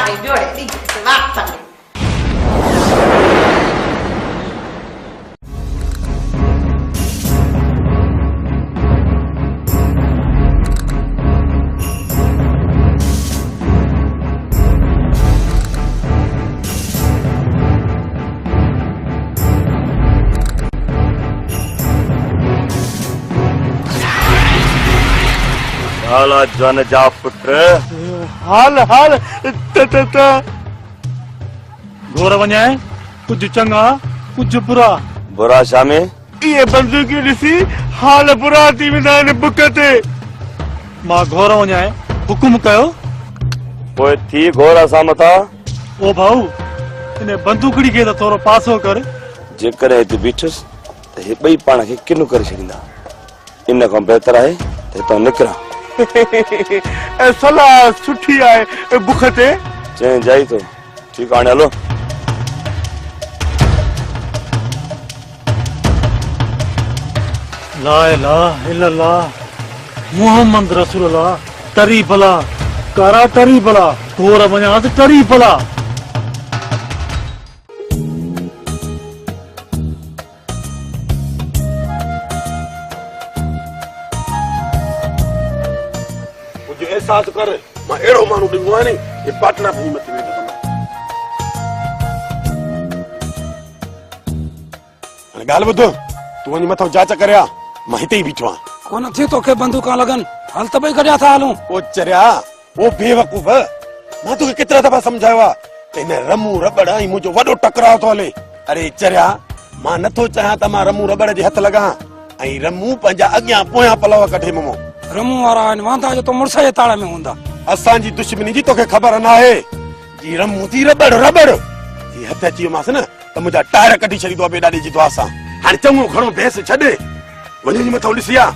વારે જોડે દીકરી વાત કરે हाल जन जा पुत्र हाल हाल घोर वञाए कुछ चंगा कुछ बुरा बुरा शामे ये बंदूकी ॾिसी हाल बुरा थी वेंदा आहिनि बुक ते मां घोर वञाए हुकुम कयो पोइ थी घोर असां मथां ओ भाऊ इन बंदूकड़ी खे त थोरो पासो कर जेकॾहिं हिते बीठुसि त हे ॿई पाण खे किनो करे छॾींदा इन खां बहितर आहे त हितां निकिरां सलाह सुठी आहे बुख ते चई जाई थो ठीकु हाणे हलो ला इलाहा इल्लल्लाह मुहम्मद रसूलुल्लाह तरी भला कारा तरी भला घोर वञा त तरी भला एहसास कर मां एड़ो मानू ॾिनो आहे नी ये पाटना भी मत वेंदो हाणे ॻाल्हि ॿुध तूं वञी मथां जांच करिया मां हिते ई बीठो आहियां कोन थी तोखे बंदूकां लगन हल त ॿई गॾिया था हलूं ओ चरिया ओ बेवकूफ़ मां तोखे केतिरा दफ़ा सम्झायो आहे त हिन रमू रबड़ ऐं मुंहिंजो वॾो टकराव थो हले अरे चरिया मां नथो चाहियां त मां रमू रबड़ जे हथ लॻां ऐं रमू पंहिंजा अॻियां पोयां पलव कढे मुमो रमू वारा आहिनि वांदा जो तो मुड़स जे ताड़े में हूंदा असांजी दुश्मनी जी तोखे ख़बर न आहे जी रमू थी रबड़ रबड़ ही हथ अची वियोमांसि न त मुंहिंजा टायर कढी छॾींदो आहे बेॾाॾे जी दुआ सां हाणे चङो घणो बहस छॾे वञी मथां ॾिसी आ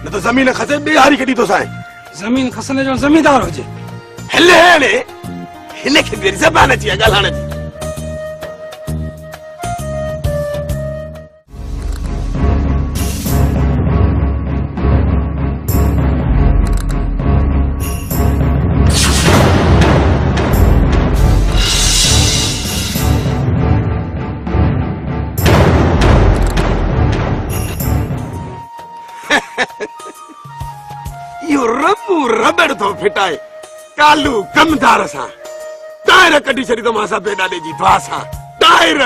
न त ज़मीन खसे ॿिए हारी कढी थो साईं ज़मीन खसने जो ज़मींदार हुजे हले हाणे हिन खे बि ज़बान अची आहे ॻाल्हाइण जी यो रमू रबड़ तो फिटाए कालू कमदार सां टायर कढी छॾी तो मां बेॾाॾे जी दुआ सां टायर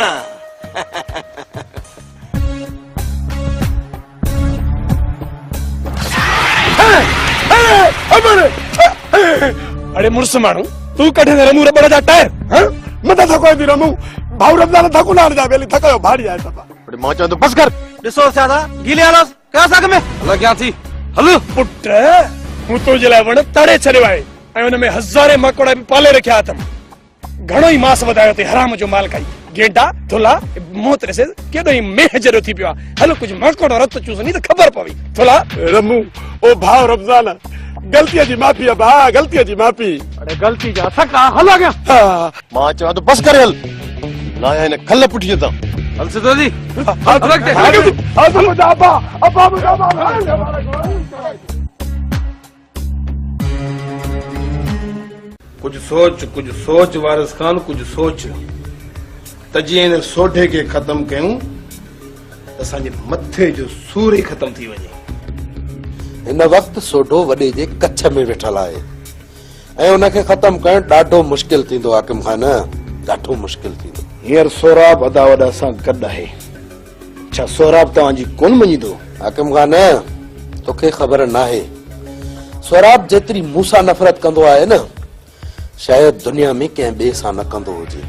अरे मुड़स माण्हू तू कढे रमू रबड़ जा टायर मथा थको थी रमू भाऊ रमजान थको ना जा बेली थकयो भाड़ी आहे सभा अरे मां चवंदो बस कर ॾिसो सादा गीले हलोस कया साग में हल क्या थी हलो पुट मूं तुंहिंजे लाइ वण तड़े छॾियो आहे ऐं हुन में हज़ारे मकोड़ा बि पाले रखिया अथमि घणो ई मांस वधायो अथई हराम जो माल खाई गेंडा थुला मोत रसे केॾो ई मेह जहिड़ो थी पियो आहे हलो कुझु मकोड़ो रत चूसनी त ख़बर पवी थुला रमू ओ भाउ रमज़ान ग़लतीअ जी माफ़ी आहे भाउ ग़लतीअ जी माफ़ी अरे गलती जा थका हल आ गया मां चवां थो बस करे हल ना हिन खल पुठी अथां हल सिद्धो जी कुछ सोच वारिस खान कुछ सोच त जीअं हिन सोढे खे ख़तम कयूं असांजे मथे जो सूर ई ख़तम थी वञे हिन वक्त सोढो वॾे जे कच्छ में वेठल आहे ऐं उनखे ख़तम करण ॾाढो मुश्किल थींदो हाकिम खान ॾाढो मुश्किल थींदो हींअर सोराब अदावत सां गॾु आहे छा सोराब तव्हांजी कोन मञींदो हाकिम खान तोखे ख़बर नाहे सोराब जेतिरी मूंसां नफ़रत कंदो आहे न शायदि दुनिया में कंहिं ॿिए सां न कंदो हुजे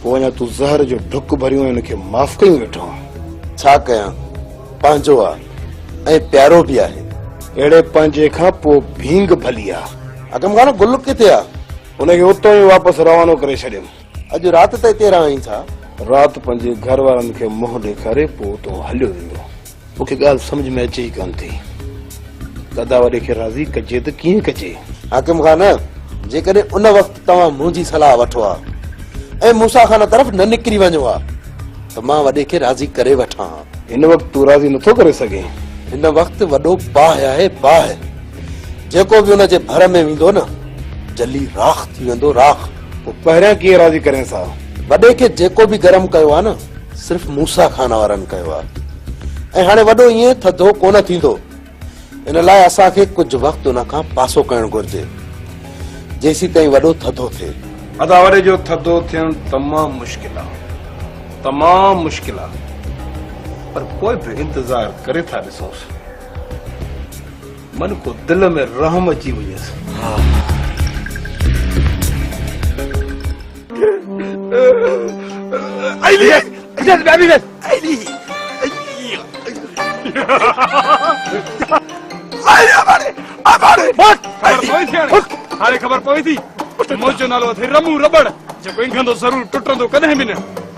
पोइ अञा तूं ज़हर जो ढुक भरियो हिनखे माफ़ कयूं वेठो छा कयां पंहिंजो आहे ऐं प्यारो बि आहे अहिड़े पंहिंजे खां पोइ भींग भली आहे हाकिम खान गुल किथे आहे हुनखे उतो ई वापसि रवानो करे छॾियमि अॼु राति त हिते रहां छा राति पंहिंजे घर वारनि खे मुंहुं ॾेखारे पोइ उतो हलियो वेंदो मूंखे ॻाल्हि सम्झ में अचे ई कोन थी दादा वॾे खे राज़ी कजे त कीअं कजे हाकिम खान जेकॾहिं उन वक़्तु तव्हां मुंहिंजी सलाह वठो आहे ऐं मूसा खान तरफ़ न निकिरी वञो आहे त मां वॾे खे राज़ी करे वठां हिन वक़्तु तूं राज़ी नथो करे सघे हिन वक़्तु वॾो बाहि आहे बाहि जेको बि हुनजे भर में वेंदो न जली राख थी वेंदो राख पहिरियां कीअं राज़ी करें सा? वॾे खे जेको बि गरम कयो आहे न सिर्फ़ मूसा खान वारनि कयो आहे ऐं हाणे वॾो ईअं थधो कोन थींदो इन लाइ असांखे कुझु वक़्तु उन खां पासो करणु घुर्जे जेसीं ताईं वॾो थधो थिए। अदावरे जो थधो थियण तमाम मुश्किल आहे, तमाम मुश्किल आहे, पर कोई भी इंतजार करे था ॾिसोसि। मन को दिल में रहम अची वयसि। आइली इधर बेबी बस आइली आइली हमारे बस हाणे ख़बर पई थी मुंहिंजो नालो अथई रमू रबड़ जेको इंघंदो ज़रूर टुटंदो कॾहिं बि न।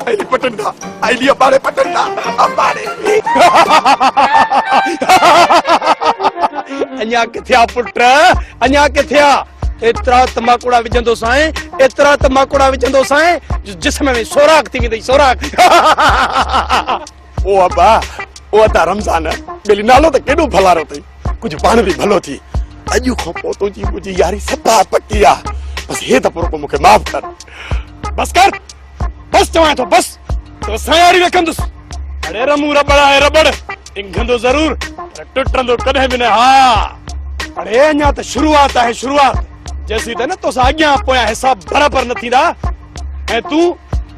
आइली पटंदा आइली अबाड़े पटंदा अबाड़े अञा किथे आ पुट, अञा किथे आ? एतिरा तमाकुड़ा विझंदो साएं, एतिरा तमाकुड़ा विझंदो साएं जिस्म में सोराख थी वेंदई सोराख। ओ अब्बा ओ अता रमज़ान बेली नालो त केॾो भलारो अथई, कुझु पाण बि भलो थी। अॼु खां पोइ तुंहिंजी मुंहिंजी यारी सफ़ा पकी आहे। बस हे त पुरो मूंखे माफ़ कर, बस कर, बस चवां थो बस तो सायारी रखंदुसि। अरे रमू रबड़ आहे रबड़, इंघंदो ज़रूर पर टुटंदो कॾहिं बि न। हा अरे अञा त शुरूआत आहे शुरूआत, जैसी त न तोसां अॻियां पोयां हिसाब बराबर न थींदा ऐं तूं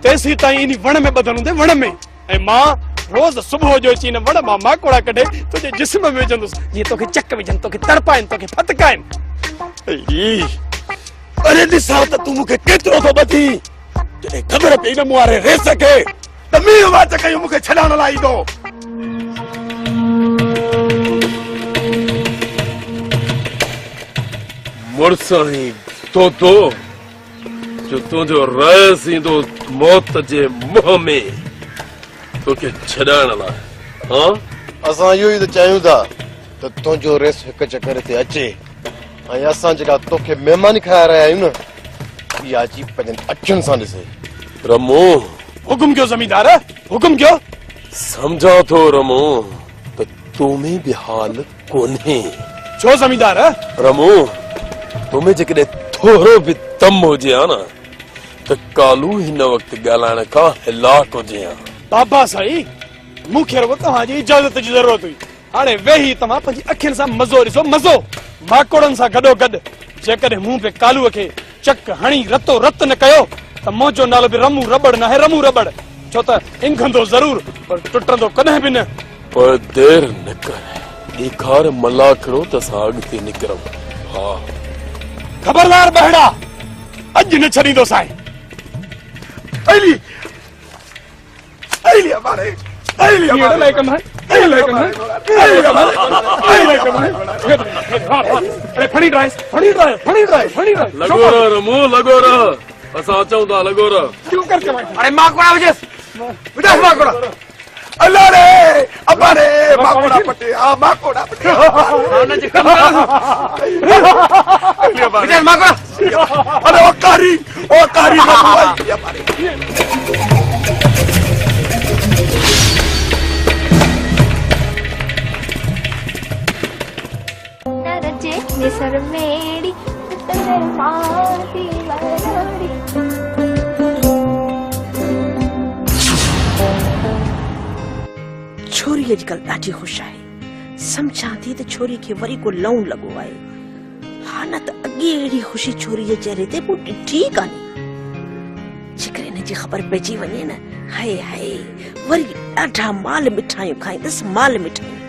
तेसी ताईं इन वण में ॿधल हूंदे वण में ऐं मां रोज़ सुबुह जो अची हिन वण मां माकोड़ा कढे तुंहिंजे जिस्म में विझंदुसि जीअं तोखे चक विझनि, तोखे तड़पाइनि, तोखे फतकाइनि। अरे ॾिसां त तूं मूंखे केतिरो थो ॿधी। जॾहिं ख़बर पई न मूं वारे रेस खे त मींहुं वाच कयूं मूंखे छॾाइण लाइ ईंदो। मुड़साई तो जो तुझो रस ईंदो मौत जे मुंह में तोखे छॾाइण लाइ। हाँ असां इहो ई त चाहियूं था त तुंहिंजो रेस हिक चकर ते अचे ऐं असां जेका तोखे महिमानी खाए रहिया आहियूं न इहा अची पंहिंजनि अखियुनि सां ॾिसे। रमो हुकुम कयो ज़मींदार, हुकुम कयो। समझा थो रमो त तूं में बि हाल कोन्हे। छो ज़मींदार? रमो तुम्हें जेकॾहिं थोरो बि दम हुजे हा न त कालू हिन वक़्तु ॻाल्हाइण खां हिलाक हुजे हा। बाबा साईं मूंखे रुगो तव्हांजी इजाज़त जी ज़रूरत हुई। हाणे वेही तव्हां पंहिंजी अखियुनि सां मज़ो ॾिसो, मज़ो माकोड़नि सां गॾोगॾु। जेकॾहिं मूं बि कालूअ खे चक हणी रतो रत न कयो त मुंहिंजो नालो बि रमू रबड़ न आहे, रमू रबड़। छो त इंघंदो ज़रूर पर टुटंदो कॾहिं बि न। पर देर न कर, ॾेखार मलाखड़ो त असां अॻिते निकिरूं। हा खबरदार बहड़ा, अॼु न छॾींदो साईं। आइली आइली हमारे आइली हमारे लाइक हम है, आइली लाइक हम है, आइली हमारे आइली लाइक हम है। अरे फड़ी ड्राइस, फड़ी ड्राइस, फड़ी ड्राइस, फड़ी ड्राइस। लगो रह रमो, लगो रह, असां अचूं था, लगो रह। क्यों कर के अरे माकोड़ा वजस विदा माकोड़ा। अल्लाह रे अबारे माकोड़ा पटे, हां माकोड़ा पटे। हां जी विदा माकोड़ा। अरे ओ कारी माकोड़ा हमारे। निसर मेरी तेरे माती वरड़ी। छोरी अॼुकल्ह ॾाढी ख़ुशि आहे। सम्झां थी त छोरी खे वरी को लऊं लॻो आहे। हा न त अॻे अहिड़ी ख़ुशी छोरी जे चेहरे ते मूं ॾिठी कान्हे। जेकर हिन जी ख़बर पइजी वञे न, हाय हाय वरी ॾाढा माल मिठायूं खाईंदसि, माल मिठायूं।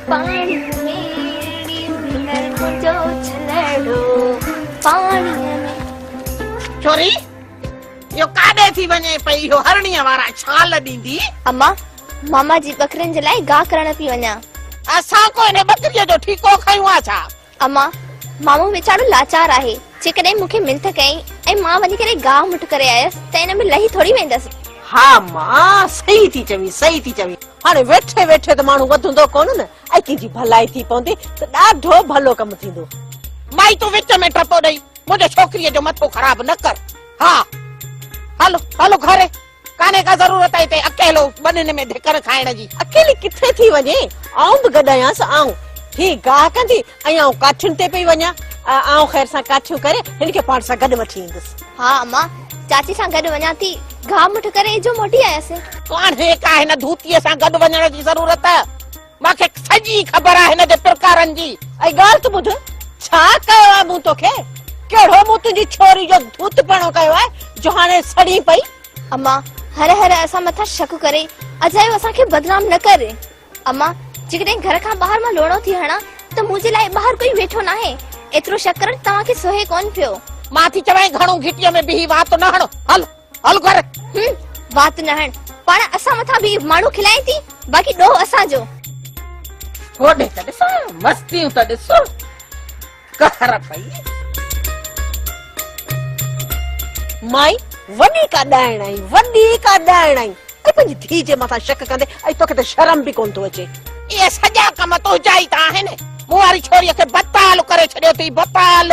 पानी मेरी मिलर मुझो छलड़ो पानी में। छोरी यो काॾे थी वञे पई, यो हरणीअ वारा छाल ॾींदी। अम्मा मामा जी बकरनि जे लाइ गाह करण पई वञा। असां को हिन बकरीअ जो ठीको खयूं आ छा? अम्मा मामो वीचारो लाचार आहे। जेकॾहिं मूंखे मिंथ कई ऐं मां वञी करे गाह मुठ करे आयसि त हिन में लही थोड़ी वेंदसि। हा मां सही थी चवी, सही थी चवी। हाणे वेठे वेठे त माण्हू वधंदो कोन न, ऐं कंहिंजी भलाई थी पवंदी त ॾाढो भलो कमु थींदो। माई तूं विच में टपो ॾेई मुंहिंजे छोकिरीअ जो मथो ख़राब न कर। हा हलो हलो घरे, कान्हे का ज़रूरत आहे हिते अकेलो वॾनि में धिकर खाइण जी। अकेली किथे थी वञे, आऊं बि गॾायांसि। आऊं थी गाह कंदी ऐं काठियुनि ते पई वञा आऊं ख़ैर सां काठियूं करे हिन खे पाण सां गॾु वठी ईंदुसि। हाँ अम्मा चाची सां गॾु वञा थी घाह मुठ करे जो मोटी आयसि। हाणे का हिन धूतीअ सां गॾु वञण जी ज़रूरत मूंखे सॼी ख़बर आहे हिन जे प्रकारनि जी। ऐं ॻाल्हि त ॿुध छा कयो आहे मूं तोखे कहिड़ो मूं तुंहिंजी छोरी जो धूतपणो कयो आहे जो हाणे सड़ी पई। अम्मा हर हर असां मथां शक करे अजायो असांखे बदनाम न करे। अम्मा जेकॾहिं घर खां ॿाहिरि मां लोड़ो थी हणा त मुंहिंजे लाइ ॿाहिरि कोई वेठो न आहे एतिरो शक करणु तव्हांखे सोहे कोन पियो। मां थी चवां घणो घिटीअ में बिही वात न हण हल हल घर वात न हण पाण असां मथां बि माण्हू खिलाए थी बाक़ी ॾोह असांजो। होॾे त ॾिसो मस्तियूं त ॾिसो कहर पई माई वॾी का ॾाइण आई वॾी का ॾाइण आई ऐं पंहिंजी धीउ जे मथां शक कंदे ऐं तोखे त शर्म बि कोन थो अचे। इहे सॼा कम तुंहिंजा ई त आहिनि। मूं वारी छोरीअ खे बताल करे छॾियो अथई बताल।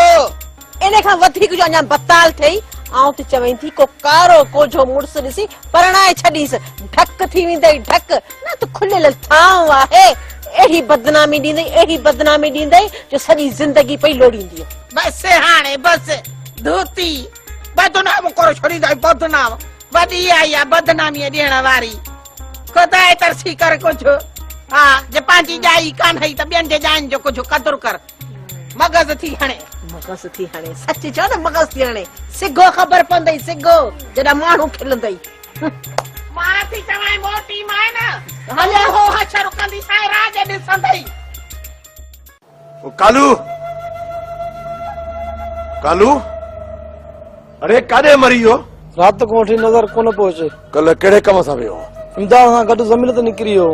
इन खां वधीक जो अञा बताल थिए आऊं त चवईं थी को कारो कोझो मुड़ुस ॾिसी परणाए छॾीसि ढक थी वेंदई ढक न त खुलियल थांव आहे अहिड़ी बदनामी ॾींदई जो सॼी ज़िंदगी पई लोड़ींदी। बस हाणे बस धोती बदनाम करे छॾींदा बदनाम वॾी आई आहे बदनामीअ ॾियण वारी ख़ुदा तरसी कर कुझु। हा जे पंहिंजी ॼाई कान हई त ॿियनि जे ॼाइनि जो कुझु क़दुरु कर। मगज़ थी हणे सच चओ न मगज़ थी हणे सिगो ख़बर पवंदई सिगो जॾहिं माण्हू खिलंदई। मां थी चवां मोटी मां न हले हो हशर कंदी सां राज ॾिसंदई। कालू कालू अरे काॾे मरी वियो? राति को वठी नज़र कोन पियो अचे। कल्ह कहिड़े कम सां वियो? इमदाद सां गॾु ज़मीन ते निकिरी वियो।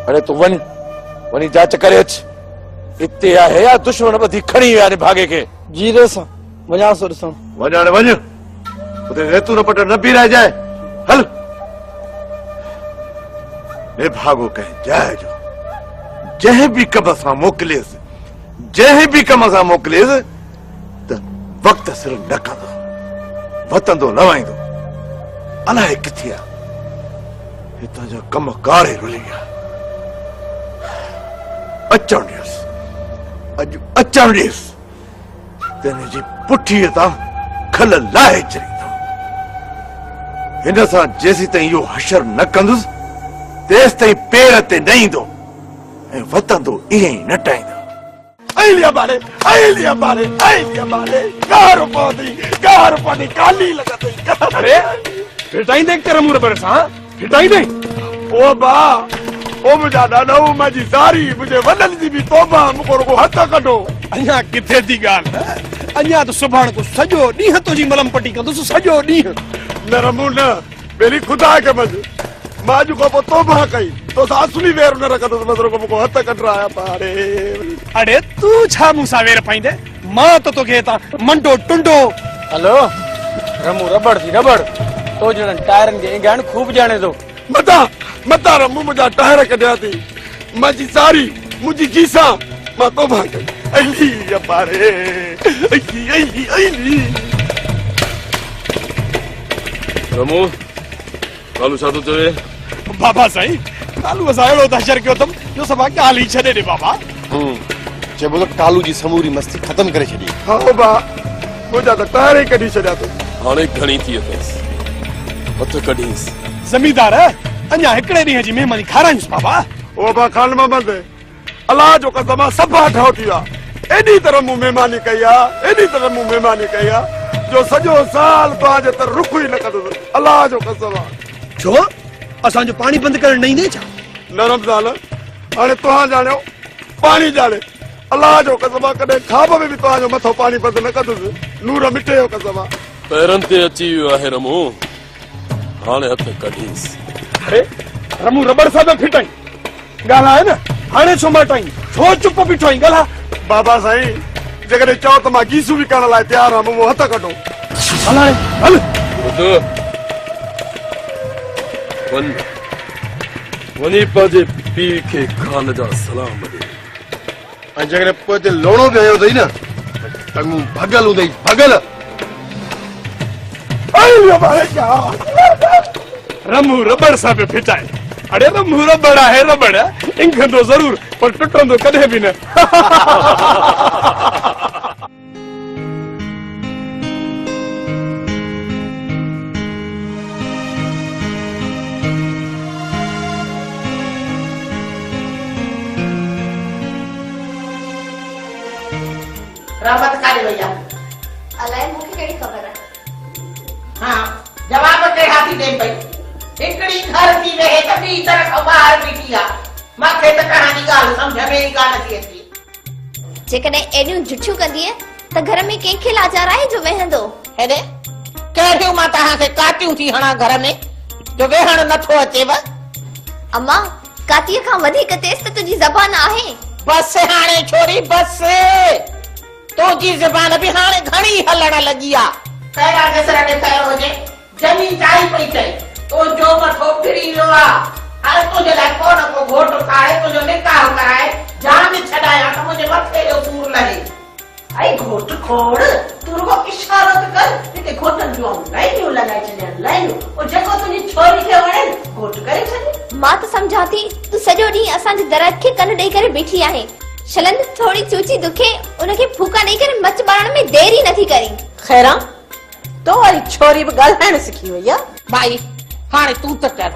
अरे तूं वञी जांच करे अच हिते आहे या दुश्मन ॿधी खणी विया भागे खे। जी रे सां वञासि ॾिसण। वञ उते रेतू न पट न पी रहिजाए हल। भागो कंहिं जाइ जो जंहिं बि कम सां मोकिलियसि त वक़्त सिर न कंदो वतंदो लवाईंदो अलाए किथे आहे हितां जा कम कारे रुली विया। अचण ॾियसि तेने जी पुठीअ तां खल लाहे छॾींदो। हिन सां जेसीं ताईं इहो हशर न कंदुसि तेसि ताईं पेर ते न ईंदो ऐं वतंदो ईअं ई न टाईंदो। अरे फिटाईंदे करमूर पर सां फिटाईंदे ओ बा ओ मुंहिंजा ॾाॾा मुंहिंजी सारी मुंहिंजे वॾनि जी बि तौबा मूंखे रुॻो हथ कढो। अञा किथे थी ॻाल्हि अञा त सुभाणे को सॼो ॾींहुं तुंहिंजी मलम पटी कंदुसि सॼो ॾींहुं। न रमू न पहिरीं ख़ुदा खे मझ मां अॼु खां पोइ तौबा कई तोसां असली वेर न रखंदुसि बसि रुॻो मूंखे हथ कढराया पाड़े। अरे तूं छा मूंसां वेर पाईंदे मां त तोखे हितां मंडो टुंडो। हलो रमू रबड़ थी रबड़ तो जणनि टायरनि खे इंगाण खूब ॼाणे थो। मता रमू मुंहिंजा टायर कढिया थी मुंहिंजी सारी मुंहिंजी गीसा मां तौबा कई। रमू कालू छा थो चवे? बाबा साईं कालू असां अहिड़ो दहशर कयो अथमि जो सभा ॻाल्हि ई छॾे ॾे बाबा। चइबो त कालू जी समूरी मस्ती ख़तम करे छॾी। हा बा मुंहिंजा त टायर ई कढी छॾिया अथई। हाणे घणी थी अथसि हथ कढीसि। ज़मीदार अञा हिकिड़े ॾींहं जी महिमानी खारायूंसि बाबा। ओ बा खान मोहम्मद अलाह जो कसम आहे सभा ठहो थी विया एॾी तरह मूं महिमानी कई आहे जो सॼो साल तव्हांजे तर रुख ई न कंदुसि अलाह जो कसम आहे। छो असांजो पाणी बंदि करणु न ईंदे छा? न रमज़ान हाणे तव्हां ॼाणियो पाणी ॼाणे अलाह जो कसम आहे कॾहिं खाब में बि तव्हांजो मथो पाणी बंदि न कंदुसि नूर मिटे जो कसम आहे। पैरनि ते अची वियो आहे रमू हाणे हथ कढीसि। अरे रमू रबड़ सां न फिटाई ॻाल्हाए न हाणे छो मटाई छो चुप बीठो आहीं ॻाल्हा। बाबा साईं जेकॾहिं चओ त मां गीसू बि करण लाइ तयारु आहियां मूं हथ कढो। हलाए हल वञी पंहिंजे पीउ खे खान जा सलाम ॾे। ऐं जेकॾहिं पोइ ते लोणो बि आयो अथई न त मूं भॻल हूंदई भॻल। रमू रबड़ सां पियो फिटाए। अरे रमू रबड़ आहे रबड़ इंखंदो ज़रूर पर टुटंदो कॾहिं बि न। रहमत करे भैया अलाए मूंखे कहिड़ी ख़बर आहे। हाँ जवाब कहिड़ा थी ॾेनि पई हिकिड़ी घर थी वेहे त ॿी तरफ़ ॿाहिरि बीठी आहे मूंखे त कहाणी ॻाल्हि सम्झ में ई कान थी अचे। जेकॾहिं एॾियूं जुठियूं कंदीअ त घर में कंहिंखे लाचार आहे जो वेहंदो। हेॾे कहिड़ियूं मां तव्हांखे काटियूं थी हणा घर में जो वेहण नथो अचेव। अम्मा कातीअ खां वधीक तेज त तुंहिंजी ज़बान आहे। बस हाणे छोरी बस तुंहिंजी ज़बान बि हाणे घणी हलण लॻी आहे। कहिड़ा नज़र ॾेखारियो हुजे जमी चाई पई चए तुंहिंजो मथो फिरी वियो आहे। हाणे तुंहिंजे लाइ को न को घोट ठाहे तुंहिंजो निकाह कराए जान छॾाया त मुंहिंजे मथे जो सूर लहे। आई घोट खोड़ तू रुगो इशारो त कर हिते घोटनि जूं लाइनियूं लॻाए छॾियनि लाइनियूं ओ जेको तुंहिंजी छोरी खे वणे घोट करे छॾे। मां त सम्झां थी तूं सॼो ॾींहुं असांजे दरख़्त खे कन ॾेई करे बीठी आहे। शलन थोड़ी चूची दुखे उनखे फूका ॾेई करे मच ॿारण में देर ई नथी करी। खैरा तो वारी छोरी बि ॻाल्हाइण सिखी वई आहे। भाई हाणे तूं त कर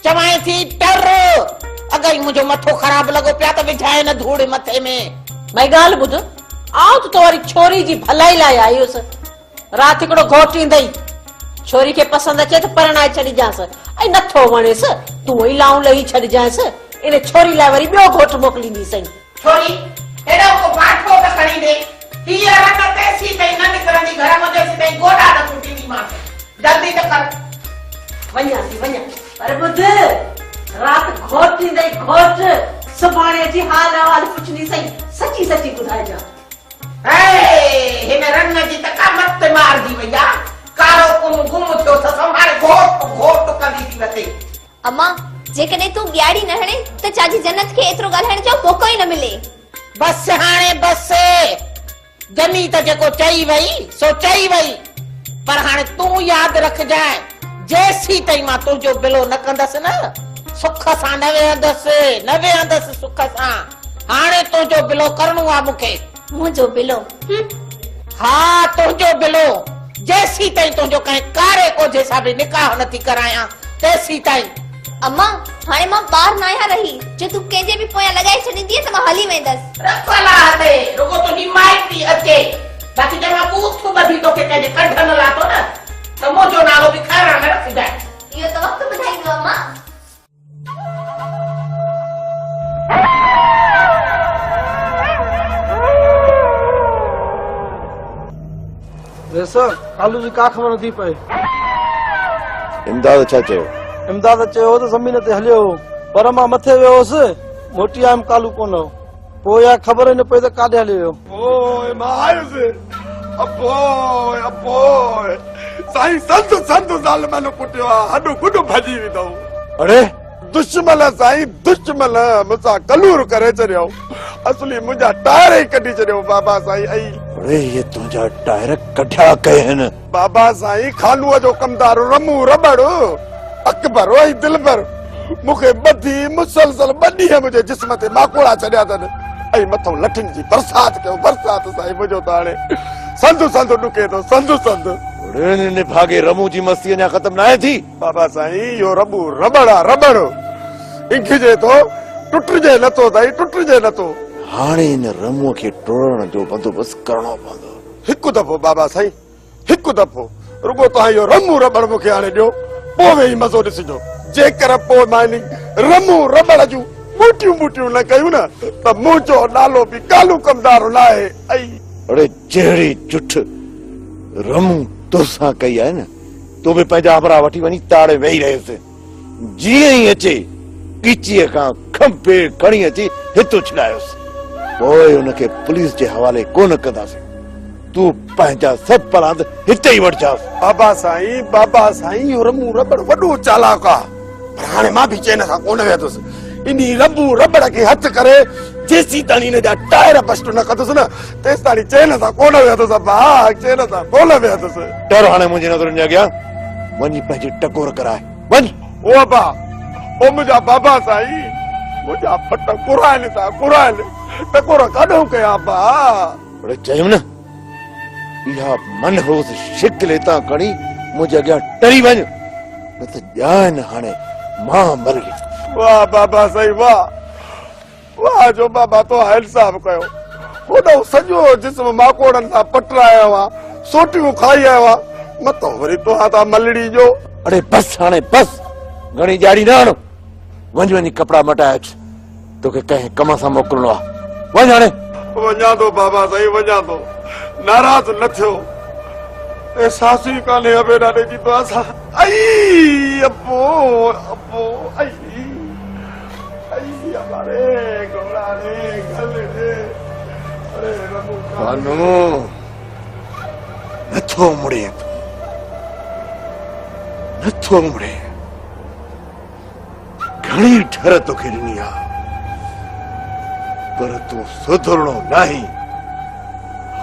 चवाएं थी टर अगरि मुंहिंजो मथो ख़राब लॻो पिया त विझाए न धूड़ मथे में। भई ॻाल्हि ॿुध आउं त वारी छोरी जी भलाई लाइ आई हुअसि। राति हिकिड़ो घोट ईंदई छोरी खे पसंदि अचे त परणाए छॾिजांसि ऐं नथो वणेसि तूं ई लाऊं लही छॾिजांसि इन छोरी लाइ वरी ॿियो घोट मोकिलींदीसई। छोरी हेॾो को पाठो त खणी ॾे हीअ रत तेसी ताईं न निकिरंदी घर में तेसी ताईं गोॾा न टुटींदीमांसि जल्दी त कर। वञा थी वञा पर ॿुध राति घोट ईंदई घोट सुभाणे अची हाल अहवाल पुछंदीसई सची सची ॿुधाइजां। हिन रन जी त का मत मारजी वई आहे कारो कुम गुम थियो अथसि हाणे घोट घोट कंदी थी वते। अम्मा जेकॾहिं तूं ॻियाड़ी न हणे त चाची जन्नत खे एतिरो ॻाल्हाइण जो मौक़ो ई न मिले। बस हाणे बस जनी त जेको चई वई सो चई वई पर हाणे तूं यादि रखजांइ जेसी ताईं मां तुंहिंजो बिलो न कंदसि न सुख सां न वेहंदसि सुख सां। हाणे तुंहिंजो बिलो करणो आहे मूंखे। मुंहिंजो बिलो हा तुंहिंजो बिलो जेसी ताईं तुंहिंजो कंहिं कारे कोझे सां बि निकाह नथी करायां तेसी ताईं। अम्मा हाणे मां ॿार न आहियां रही जो तूं कंहिंजे बि पोयां लॻाए छॾींदीअ त मां हली वेंदसि। रुगो तुंहिंजी माइटी अचे बाक़ी जंहिं मां बूथ ॿधी तोखे कंहिंजे कढ न लाथो न त मुंहिंजो नालो बि खैर न रखजांइ। इहो त वक़्तु ॿुधाईंदो अम्मा। सर आलू जी का ख़बर नथी पए। इमदाद छा चयो? इमदाद चयो त ज़मीन ते हलियो पर मां मथे वियो हुअसि मोटी आयमि कालू कोन पोइ या ख़बर न पई त काॾे हली वियो। ओए मां आयुसि अपोए अपोए साईं संत संत ज़ालिमनि कुटियो आहे हॾो गुॾो भॼी वेंदो। अरे दुश्मन साईं दुश्मन मूंसां कलूर करे छॾियो असली मुंहिंजा टायर ई कढी छॾियो बाबा साईं। अरे ये तुंहिंजा टायर कढिया कया आहिनि। बाबा साईं खालूअ जो कमदार रमू रबड़ अकबर ऐं दिलबर मूंखे ॿधी मुसलसल ॿ ॾींहं मुंहिंजे जिस्म ते माकोड़ा छॾिया अथनि ऐं मथां लठिन जी बरसात कयो बरसात साईं मुंहिंजो त हाणे संदु संदु ॾुके थो संदु संदु। भागे रमू जी मस्ती अञा ख़तम न आहे थी। बाबा साईं इहो रबू रबड़ आहे रबड़ इंखिजे थो टुटिजे नथो साईं टुटिजे नथो। हाणे इन रमूअ खे टोड़ण जो बंदोबस्त करणो पवंदो। हिकु दफ़ो बाबा साईं हिकु दफ़ो रुगो तव्हां इहो रमू रबड़ मूंखे हाणे ॾियो पोइ वेही मज़ो ॾिसिजो जेकर पोइ मां इन रमू रबड़ जूं बूटियूं बूटियूं न कयूं न त मुंहिंजो नालो बि कालू कमदार न आहे। अरे जहिड़ी जुठ रमू तोसां कई आहे न तूं बि पंहिंजा अमरा वठी वञी ताड़े वेही रहियोसि जीअं ई अचे कीचीअ खां खंभे खणी अची हितो छॾायोसि पोइ हुनखे पुलिस जे हवाले कोन कंदासीं। तूं पंहिंजा सभु परांद हिते ई वठजांसि। बाबा साईं इहो रमू रबड़ वॾो चालाक आहे पर हाणे मां बि चैन सां कोन वेहंदुसि इन रमू रबड़ खे हथु करे जेसी ताणी हिन जा टायर बस्ट न कंदुसि न तेसि ताणी चैन सां कोन वेहंदुसि भाउ चैन सां कोन वेहंदुसि। डर हाणे मुंहिंजी नज़रुनि जे अॻियां वञी पंहिंजी टकोर कराए वञ। ओ मुंहिंजा बाबा साईं मुझा फट कुरान था कुरान टकोरा काढो कया बा बड़े चयो न इहा मनहूस शिकल ता कड़ी मुझे अॻियां टरी वञ न त ॼाण हाणे मां मर गई वाह बाबा सही वाह जो बाबा तो इंसाफ़ कयो होॾो सॼो जिस्म माकोड़नि सां पटराया हुआ सोटियूं खाई आया हुआ मतो वरी तो आता मलड़ी जो अरे बस हाणे बस घणी ॼाड़ी न हणो वञ वञी कपड़ा मटाए अच तोखे कंहिं कम सां मोकिलणो आहे वञ हाणे वञा थो बाबा सही वञा थो नाराज़ न थियो एहसास ई कान्हे अबे ॾाॾे जी तो असां आई अबो अबो आई आई हमारे घोड़ा रे गले रे अरे रमू कानू नथो मुड़े नथो मुड़े घणी ठर तोखे ॾिनी आहे पर तूं सुधरणो नहीं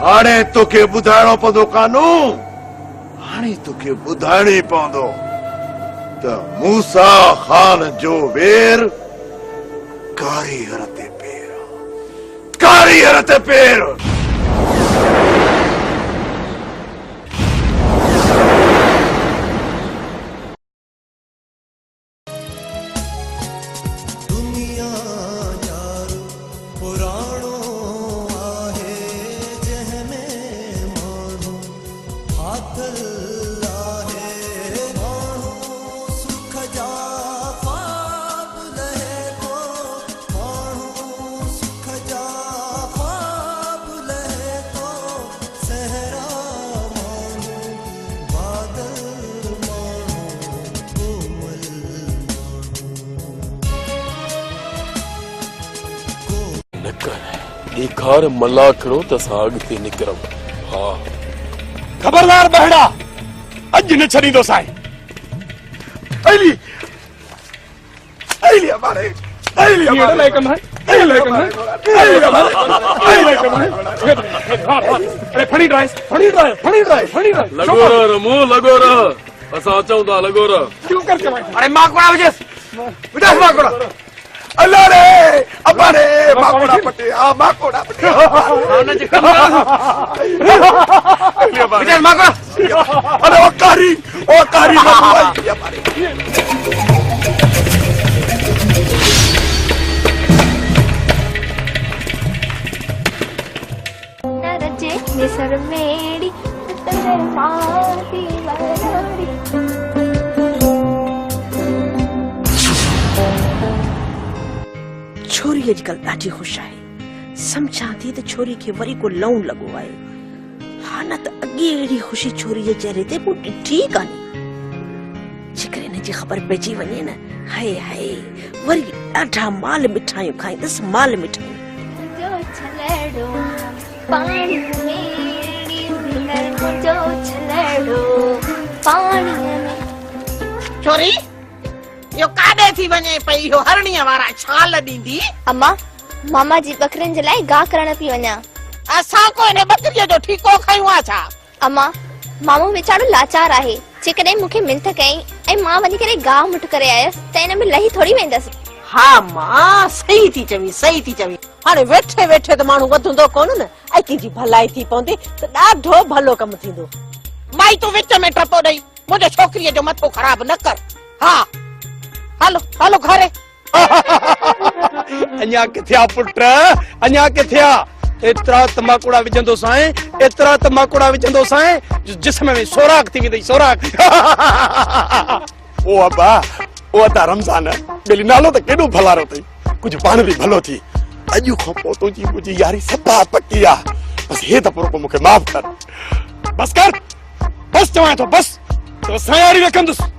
हाणे तोखे ॿुधाइणो पवंदो कानू हाणे तोखे ॿुधाइणो ई पवंदो त मूसा ख़ान जो वेर कारीगर ते पेर ॾेखार मला खड़ो त असां अॻिते निकिरूं हा खबरदार बहड़ा अज न छॾींदो साईं अली अली हमारे अली हमारे लेकम है अली लेकम है अली हमारे अरे फणी ड्राइव लगो रे रमू लगो रे असां अचूं था लगो रे क्यों करके अरे मां कोड़ा विदेश मां कोड़ा अल्लाह रे अबारे माकोड़ा पटे आ माकोड़ा पटे आना जी कम विदेश माकोड़ा अरे ओ कारी माकोड़ा हमारे नरचे निसर मेड़ी तंदर माती वराड़ी छोरी अजकल ॾाढी ख़ुशि आहे सम्झां थी त छोरी खे वरी को लऊं लॻो आहे हा न त अॻे अहिड़ी ख़ुशी छोरी जे चेहरे ते पोइ ॾिठी कान्हे जेकर हिनजी ख़बर पइजी वञे न हाय हाय वरी ॾाढा माल मिठाइयूं खाईंदसि माल मिठाइयूं जो छलड़ो पानी मेरी दिलर जो छलड़ो पानी में छोरी यो काॾे थी वञे पई हो हरणीअ वारा छाल ॾींदी अम्मा मामा जी बकरनि जे लाइ गाह करण पई वञा असां को हिन बकरीअ जो ठीको खयूं आहे छा अम्मा मामो वीचारो लाचार आहे जेकॾहिं मूंखे मिंथ कयईं ऐं मां वञी करे गाह मुठ करे आयसि त हिन में लही थोरी वेंदसि हा मां सही थी चवी हाणे वेठे वेठे त माण्हू वधंदो कोन न ऐं कंहिंजी भलाई थी पवंदी त ॾाढो भलो कमु थींदो माई तूं विच में टपो ॾेई मुंहिंजे छोकिरीअ जो मथो ख़राब न कर हा हलो हलो घरे अञा किथे आ पुट अञा किथे आ एतिरा तमाकुड़ा विझंदो साईं एतिरा तमाकुड़ा विझंदो साईं जिस्म में सोराख थी वेंदई सोराख ओ अब्बा ओ अता रमज़ान बेली नालो त केॾो भलारो अथई कुझु पाण बि भलो थी अॼु खां पोइ तुंहिंजी मुंहिंजी यारी सदा पकी आहे बस हे दफ़ो को मूंखे माफ़ कर बस चवां थो बस तो सायारी रखंदुसि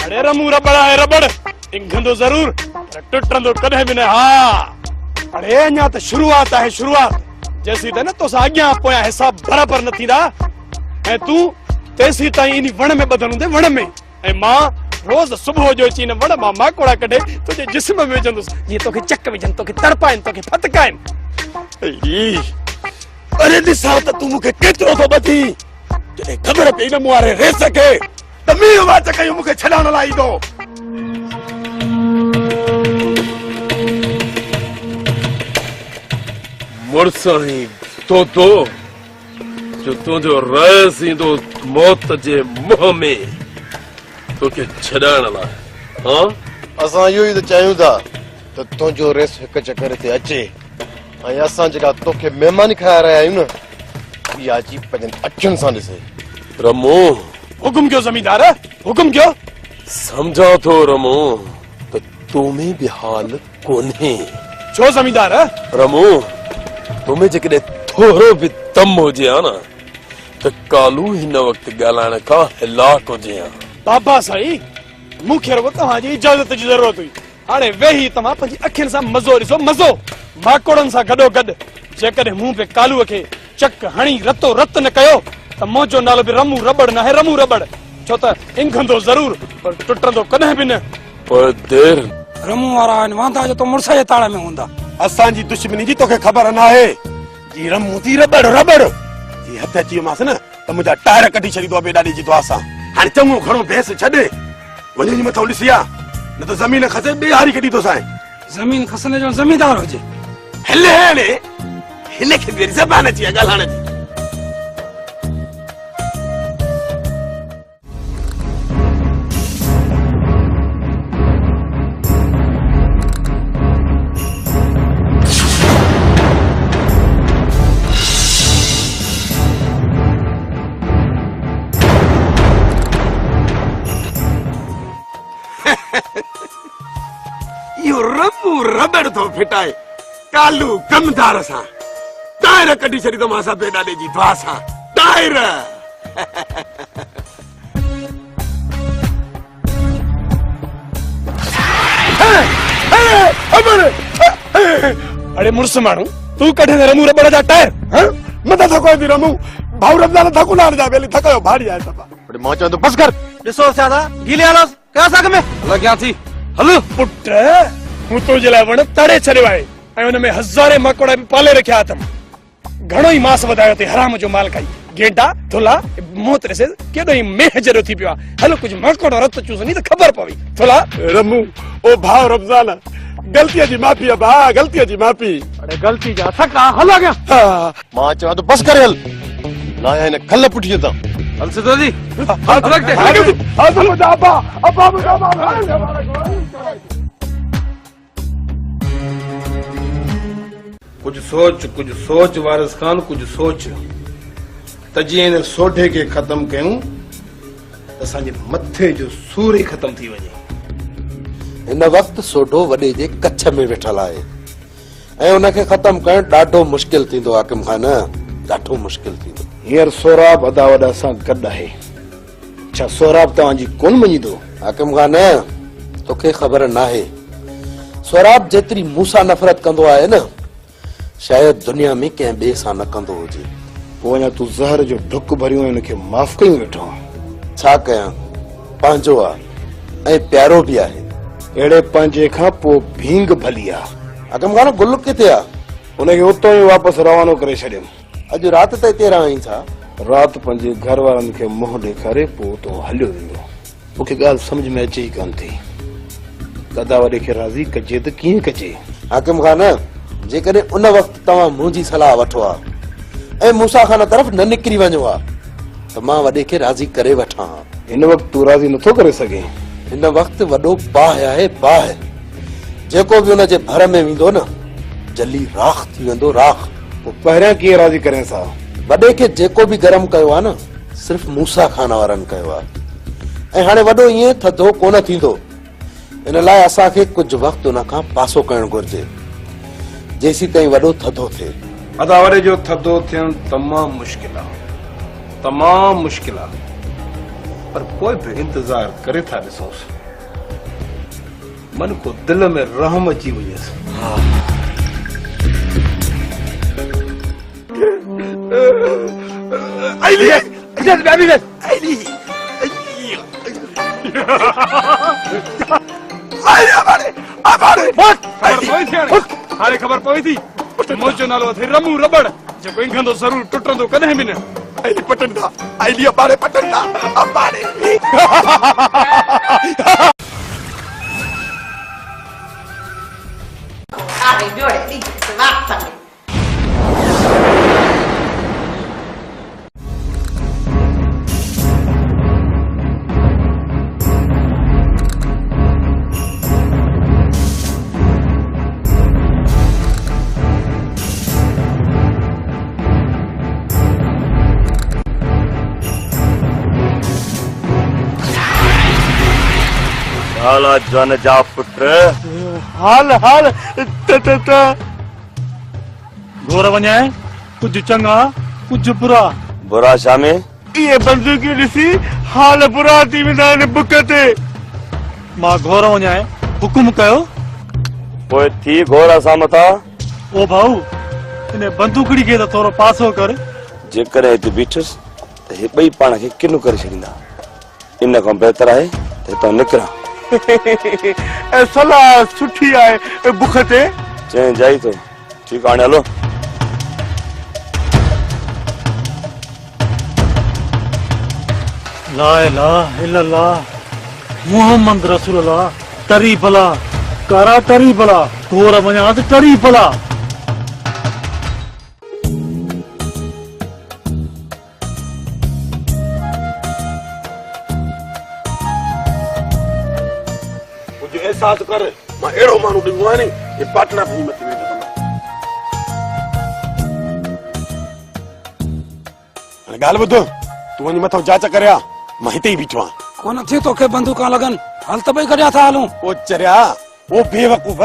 अरे रमू रबड़ आहे रबड़ इंघंदो ज़रूर पर टुटंदो कॾहिं बि न हा अरे अञा त शुरूआत आहे शुरूआत जैसी त न तोसां अॻियां पोयां हिसाब बराबर न थींदा ऐं तूं तेसी ताईं इन वण में ॿधल हूंदे वण में ऐं मां रोज़ सुबुह जो अची न वण मां माकोड़ा कढे तुंहिंजे जिस्म में विझंदुसि जीअं तोखे चक विझनि तोखे तड़पाइनि तोखे फतकाइनि अरे ॾिसां त तूं मूंखे केतिरो थो ॿधी जॾहिं ख़बर पई न मूं वारे रेस खे त मींहुं वाच कयूं मूंखे छॾाइण लाइ ईंदो मुड़साई तो जो तुझो रस ईंदो मौत जे मुंह में तोखे छॾाइण लाइ हाँ असां इहो ई त चाहियूं था त तुंहिंजो रेस हिक चकर ते अचे ऐं असां जेका तोखे महिमानी खाए रहिया आहियूं न इहा अची पंहिंजनि अखियुनि सां ॾिसे रमो हुकुम कयो ज़मींदार हुकुम कयो समझा थो रमो त तूं में बि हाल कोन्हे छो ज़मींदार रमो तुमें जेकॾहिं थोरो बि दम हुजे हा न त कालू हिन वक़्तु ॻाल्हाइण खां हिलाक हुजे हा बाबा साईं मूंखे रुगो तव्हांजी इजाज़त जी ज़रूरत हुई हाणे वेही तव्हां पंहिंजी अखियुनि सां मज़ो ॾिसो मज़ो माकोड़नि सां गॾो गॾु जेकॾहिं मूं पे कालूअ खे चक हणी रतो रत न कयो त मुंहिंजो नालो बि रमू रबड़ न आहे रमू रबड़ छो त इंघंदो ज़रूर पर टुटंदो कॾहिं बि न पर देर रमू वारा आहिनि वांदा जो त मुड़ुस जे ताड़े में हूंदा असांजी दुश्मनी जी तोखे ख़बर न आहे जी रमू थी रबड़ रबड़ जी हथ अची वियोमांसि न त मुंहिंजा टायर कढी छॾींदो आहे बेॾाॾी जी दुआ सां हाणे चङो घणो भैंस छॾे वञी मथां ॾिसी आ न त ज़मीन खसे ॿिए हारी कढी थो साईं ज़मीन खसने जो ज़मींदार हुजे हले हाणे हिन खे बि ज़बान अची आहे ॻाल्हाइण जी इहो रमू रबड़ थो फिटाए कालू कमदार सां टायर कढी छॾींदोमांसि बेॾाॾे जी दुआ सां टायर अरे मुड़ुस माण्हू तूं कढे रमू रबड़ जा टायर मथां थको बि रमू भाऊ रमज़ान थकू न जा बेली थकायो भारी आहे सभा मां चवां थो बस कर ॾिसो सादा गीले आलोस कया सघ में लॻियां थी हलो पुट मूं तुंहिंजे लाइ वण तड़े छॾियो आहे ऐं हुन में हज़ारे मकोड़ा बि पाले रखिया अथमि घणो ई मांस वधायो अथई हराम जो माल खाई गेंडा थुला मोतरेसे केॾो ई मेह जहिड़ो थी पियो आहे हलो कुझु मकोड़ो रत चूसनी त ख़बर पवी थुला रमू ओ भाउ रमज़ान गलतीअ जी माफ़ी आहे भाउ गलतीअ जी माफ़ी अरे गलती जा थका हल अॻियां मां चवां थो बस कर हल ना हिन खल पुठीअ तां हल सिधो जी कुछ सोच वारिस खान कुछ सोच त जीअं हिन सोढे खे ख़तम कयूं त असांजे मथे जो सूर ई ख़तम थी वञे हिन वक़्तु सोढो वॾे जे कच्छ में वेठल आहे ऐं उनखे ख़तम करणु ॾाढो मुश्किल थींदो हाकिम खान ॾाढो मुश्किल थींदो हींअर सोराब अदावत सां गॾु आहे छा सोराब तव्हांजी कोन मञीदो हाकिम खान तोखे ख़बर नाहे सोराब जेतिरी मूंसां नफ़रत कंदो आहे न शायदि दुनिया में कंहिं ॿिए सां न कंदो हुजे पोइ अञा तूं ज़हर जो ढुक भरियो ऐं हुनखे माफ़ कयूं वेठो छा कयां पंहिंजो आहे ऐं प्यारो बि आहे अहिड़े पंहिंजे खां पोइ भींग भली आहे हाकिम खान गुल किथे आहे हुनखे उतां ई वापसि रवानो करे छॾियमि अॼु राति त हिते रहां छा राति पंहिंजे घर वारनि खे मुंहुं ॾेखारे पोइ तो हलियो वेंदो मूंखे ॻाल्हि सम्झ में अचे ई कोन थी कदा वॾे खे राज़ी कजे त कीअं कजे हाकिम खान जेकॾहिं उन वक़्तु तव्हां मुंहिंजी सलाह वठो आहे ऐं मूंसां खान तरफ़ न निकिरी वञो आहे त मां वॾे खे राज़ी करे वठां हिन वक़्तु तूं राज़ी नथो करे सघे हिन वक़्तु वॾो बाहि आहे बाहि जेको बि हुनजे भर में वेंदो न जली राख थी वेंदो राख पोइ पहिरियां कीअं राज़ी करे सा वॾे खे जेको बि गरम कयो आहे न सिर्फ़ु मूसा खान वारनि कयो आहे ऐं हाणे वॾो ईअं थधो कोन थींदो इन लाइ असांखे कुझु वक़्तु हुन खां पासो करणु घुर्जे जेसी ताईं वॾो थधो थिए अदावरे जो थधो थियणु तमामु मुश्किल आहे तमामु मुश्किल आहे पर पोइ बि इंतज़ार करे था ॾिसूंसि मन को दिल में रहम अची वञेसि हाणे ख़बर पवे थी मुंहिंजो नालो अथई रमू रबड़ जेको इंघंदो ज़रूर टुटंदो कॾहिं बि न आइली पटंदा आइली अबाड़े पटंदा अबाड़े Ai, Dore, dice, vattene. हाला जन जा पुट हाल हाल घोर वञाए कुछ चंगा कुछ बुरा बुरा शामे ये बंदूकी ॾिसी हाल बुरा थी वेंदा आहिनि बुक ते मां घोर वञाए हुकुम कयो पोइ थी घोर असां मथां ओ भाऊ इन बंदूकड़ी खे त थोरो पासो कर जेकॾहिं हिते बीठुसि त हे ॿई पाण खे किनु करे छॾींदा इन खां बहितर आहे त हितां निकिरां सलाह सुठी आहे बुख ते चई जाई थो ठीकु हाणे हलो ला इलाहा इल्लल्लाह मुहम्मद रसूलुल्लाह तरी भला कारा तरी भला घोर वञासि तरी भला मुझे एहसास कर मां अहिड़ो माण्हू ॾिनो आहे नी हे पाटना भी मथे वेठो हाणे ॻाल्हि ॿुध तूं वञी मथां जांच करिया मां हिते ई बीठो आहियां कोन थी तोखे बंदूकां लॻनि हल त ॿई गॾिया था हलूं ओ चरिया ओ बेवकूफ़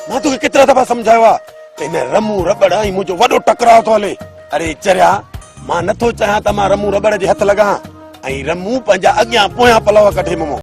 मां तोखे केतिरा दफ़ा सम्झायो आहे त हिन रमू रबड़ ऐं मुंहिंजो वॾो टकराव थो हले अरे चरिया मां नथो चाहियां त मां रमू रबड़ जे हथ लॻां ऐं रमू पंहिंजा अॻियां पोयां पलव कढे मुंहुं